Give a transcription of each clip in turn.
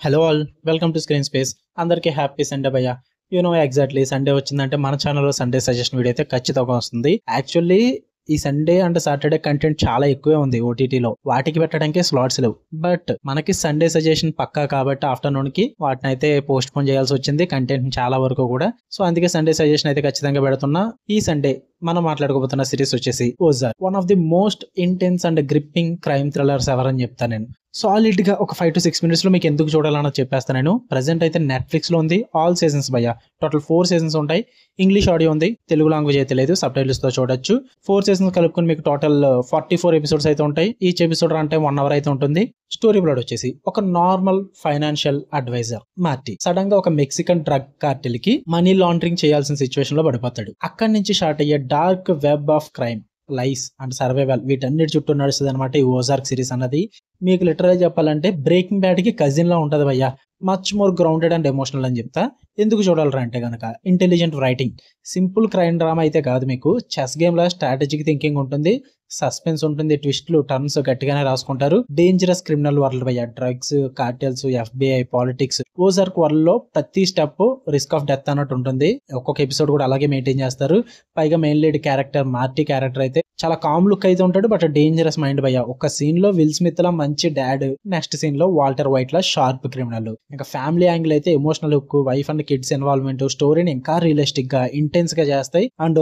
Hello all, welcome to screen space. అందరికీ happy Sunday భయ్య. Exactly Sunday వచ్చిందంటే మన ఛానల్లో సండే సజెషన్ వీడియో అయితే ఖచ్చితంగా వస్తుంది. యాక్చువల్లీ ఈ సండే అండ్ సాటర్డే కంటెంట్ చాలా ఎక్కువే ఉంది ఓటీటీలో, వాటికి పెట్టడానికి స్లాట్స్ లేవు. బట్ మనకి సండే సజెషన్ పక్కా కాబట్టి ఆఫ్టర్నూన్ కి వాటిని అయితే పోస్ట్ పోన్ చేయాల్సి వచ్చింది కంటెంట్ చాలా వరకు కూడా. సో అందుకే సండే సజెషన్ అయితే ఖచ్చితంగా పెడుతున్నా. ఈ సండే మనం మాట్లాడుకోబోతున్న సిరీస్ వచ్చేసి Ozark. One of the most intense and gripping crime thrillers ఎవరని చెప్తాను నేను. సాలిడ్ గా ఒక 5 to 6 minutes లో మీకు ఎందుకు చూడాలన్నది చెప్పేస్తాను నేను. ప్రెసెంట్ అయితే నెట్ఫ్లిక్స్ లో ఉంది, ఆల్ సీజన్స్ భయ్య. టోటల్ 4 seasons ఉంటాయి. ఇంగ్లీష్ ఆడియో ఉంది, తెలుగు లాంగ్వేజ్ అయితే లేదు, సబ్ టైటిల్స్ తో చూడొచ్చు. 4 seasons కలుపుకొని మీకు టోటల్ 44 episodes అయితే ఉంటాయి. Each episode run time 1 hour అయితే ఉంటుంది. స్టోరీ ప్లాట్ వచ్చేసి ఒక normal financial adviser Marty sudden గా ఒక మెక్సికన్ డ్రగ్ కార్టెల్ కి మనీ లాండరింగ్ చేయాల్సిన సిచ్యువేషన్ లో పడిపోతాడు. అక్కడి నుంచి స్టార్ట్ అయ్యే dark web of crime, lies and survival వీటన్నిటి చుట్టూ నడుస్తుంది అనమాట ఈ ఓజార్క్ సిరీస్ అన్నది. మీకు లిటరల్ చెప్పాలంటే బ్రేకింగ్ బ్యాడ్ కి కజిన్ లా ఉంటది భయ్య. Much more grounded and emotional అని చెప్తా. ఎందుకు చూడాలరా అంటే గనక intelligent writing, simple crime drama అయితే కాదు, మీకు చెస్ గేమ్ లా స్ట్రాటజిక్ థింకింగ్ ఉంటుంది, సస్పెన్స్ ఉంటుంది, ట్విస్ట్లు టర్న్స్ గట్టిగానే రాసుకుంటారు. డేంజరస్ క్రిమినల్ వరల్డ్ భయ్య, drugs, cartels, FBI, politics. Ozark world లో ప్రతి స్టెప్ రిస్క్ ఆఫ్ డెత్ అన్నట్టు ఉంటుంది. ఒక్కొక్క ఎపిసోడ్ కూడా అలాగే మెయింటైన్ చేస్తారు. పైగా main lead character Marty character అయితే చాలా కామ్ లుక్ అయితే ఉంటాడు, బట్ డేంజరస్ మైండ్ భయ్య. ఒక సీన్ లో విల్ స్మిత్ లా మంచి డాడ్, నెక్స్ట్ సీన్ లో వాల్టర్ వైట్ లా షార్ప్ క్రిమినల్. ఇంకా ఫ్యామిలీ యాంగిల్ అయితే emotional look, wife and kids involvement స్టోరీని ఇంకా రియలిస్టిక్ గా ఇంటెన్స్ గా చేస్తాయి. అండ్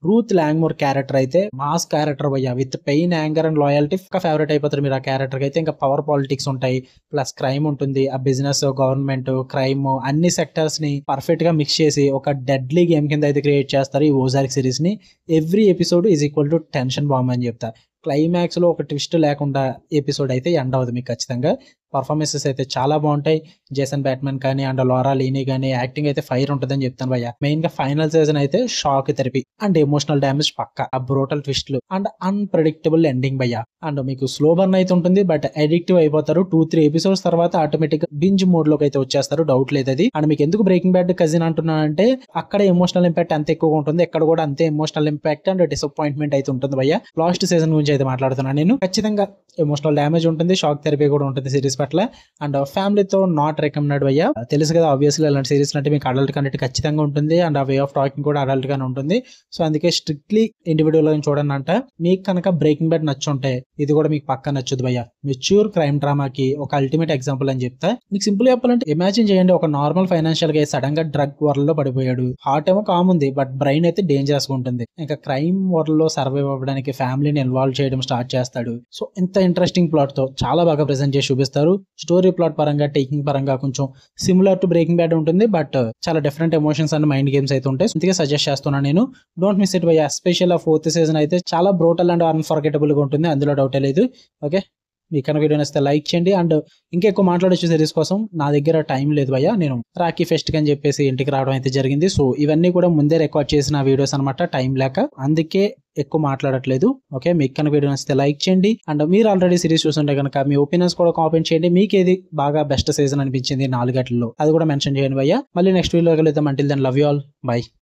రూత్ లాంగ్మోర్ క్యారెక్టర్ అయితే మాస్ క్యారెక్టర్ భయ్య, with pain, anger and loyalty favourite అయిపోతారు మీరు ఆ క్యారెక్టర్ కి అయితే. ఇంకా పవర్ పాలిటిక్స్ ఉంటాయి, ప్లస్ క్రైమ్ ఉంటుంది. ఆ బిజినెస్, గవర్నమెంట్, క్రైమ్ అన్ని సెక్టర్స్ ని పర్ఫెక్ట్ గా మిక్స్ చేసి ఒక డెడ్లీ గేమ్ కింద అయితే క్రియేట్ చేస్తారు ఈ ఓజార్క్ సిరీస్ ని. Every episode is equal to tension bomb అని చెప్తా. క్లైమాక్స్ లో ఒక ట్విస్ట్ లేకుండా ఎపిసోడ్ అయితే ఎండ్ అవ్వదు మీకు ఖచ్చితంగా. పర్ఫార్మెన్సెస్ అయితే చాలా బాగుంటాయి. జేసన్ బ్యాట్మెన్ కానీ అండ్ లారా లీనీ కానీ యాక్టింగ్ అయితే ఫైర్ ఉంటుందని చెప్తాను భయ్య. మెయిన్ గా ఫైనల్ సీజన్ అయితే shock therapy and emotional damage పక్క. ఆ బ్రూటల్ ట్విస్ట్లు అండ్ అన్ప్రెడిక్టబుల్ ఎండింగ్ భయ్య. అండ్ మీకు స్లో బర్న్ అయితే ఉంటుంది, బట్ అడిక్టివ్ అయిపోతారు. 2-3 episodes తర్వాత ఆటోమేటిక్ బింజ్ మోడ్ లోకి అయితే వచ్చేస్తారు, డౌట్ లేదు అది. అండ్ మీకు ఎందుకు బ్రేకింగ్ బ్యాడ్ కజిన్ అంటున్నానంటే అక్కడ ఎమోషనల్ ఇంపాక్ట్ అంత ఎక్కువగా ఉంటుంది, ఎక్కడ కూడా అంతే ఎమోషనల్ ఇంపాక్ట్ అండ్ డిసప్పాయింట్మెంట్ అయితే ఉంటుంది భయ్య. లాస్ట్ సీజన్ గురించి అయితే మాట్లాడుతున్నాను నేను. ఖచ్చితంగా ఎమోషనల్ డ్యామేజ్ ఉంటుంది, షాక్ థెరపీ కూడా ఉంటుంది సిరీస్ పట్ల. అండ్ ఫ్యామిలీతో నాట్ రికమెండెడ్ భయ్య. తెలుసు కదా ఆబ్వియస్లీ ఇలాంటి సిరీస్ అంటే మీకు అడల్ట్ కంటెంట్ ఖచ్చితంగా ఉంటుంది, అండ్ ఆ వే ఆఫ్ టాకింగ్ కూడా అడల్ట్ గానే ఉంటుంది. సో అందుకే స్ట్రిక్ట్లీ ఇండివిజువల్ గా చూడండి అంట. మీకు కనుక బ్రేకింగ్ బ్యాడ్ నచ్చుంటే ఇది కూడా మీకు పక్కా నచ్చుదు భయ్య. మెచ్యూర్ క్రైమ్ డ్రామాకి ఒక అల్టిమేట్ ఎగ్జాంపుల్ అని చెప్తా. మీకు సింపుల్ చెప్పాలంటే ఇమాజిన్ చేయండి, ఒక నార్మల్ ఫైనాన్షియల్ గా సడన్ గా డ్రగ్ వరల్డ్ లో పడిపోయాడు. హార్ట్ ఏమో కామ్ ఉంది, బట్ బ్రెయిన్ అయితే డేంజరస్ గా ఉంటుంది. ఇంకా క్రైమ్ వరల్డ్ లో సర్వైవ్ అవ్వడానికి ఫ్యామిలీని ఇన్వాల్వ్ చేయడం స్టార్ట్ చేస్తాడు. సో ఇంత ఇంట్రెస్టింగ్ ప్లాట్ తో చాలా బాగా ప్రెజెంట్ చేసి చూపిస్తారు. స్టోరీ ప్లాట్ పరంగా, టేకింగ్ పరంగా కొంచెం సిమిలర్ టు బ్రేకింగ్ బ్యాడ్ ఉంటుంది, బట్ చాలా different emotions and mind games అయితే ఉంటాయి. అందుకే సజెస్ట్ చేస్తున్నాను నేను. డోంట్ మిస్ ఇట్ భయ్య. ఎస్పెషల్ ఆ 4th season అయితే చాలా బ్రూటల్ అండ్ అన్ఫర్గెటబుల్ గా ఉంటుంది, అందులో డౌటే లేదు. ఓకే, మీ కనుక వీడియో నచ్చితే లైక్ చేయండి. అండ్ ఇంకా ఎక్కువ మాట్లాడొచ్చు సిరీస్ కోసం, నా దగ్గర టైం లేదు భయ్య. నేను రాఖీ ఫెస్ట్ అని చెప్పేసి ఇంటికి రావడం అయితే జరిగింది. సో ఇవన్నీ కూడా ముందే రికార్డ్ చేసిన వీడియోస్ అనమాట, టైం లేక, అందుకే ఎక్కువ మాట్లాడట్లేదు. ఓకే, మీకు కనుక వీడియో నచ్చితే లైక్ చేయండి. అండ్ మీరు ఆల్రెడీ సిరీస్ చూస్తుంటే కనుక మీ ఒపీనియన్స్ కూడా కామెంట్ చేయండి. మీకు ఏది బాగా బెస్ట్ సీజన్ అనిపించింది 4 గంటల్లో, అది కూడా మెన్షన్ చేయండి భయ్య. మళ్ళీ నెక్స్ట్ వీడియో కలుద్దాం. Until then love you all, by.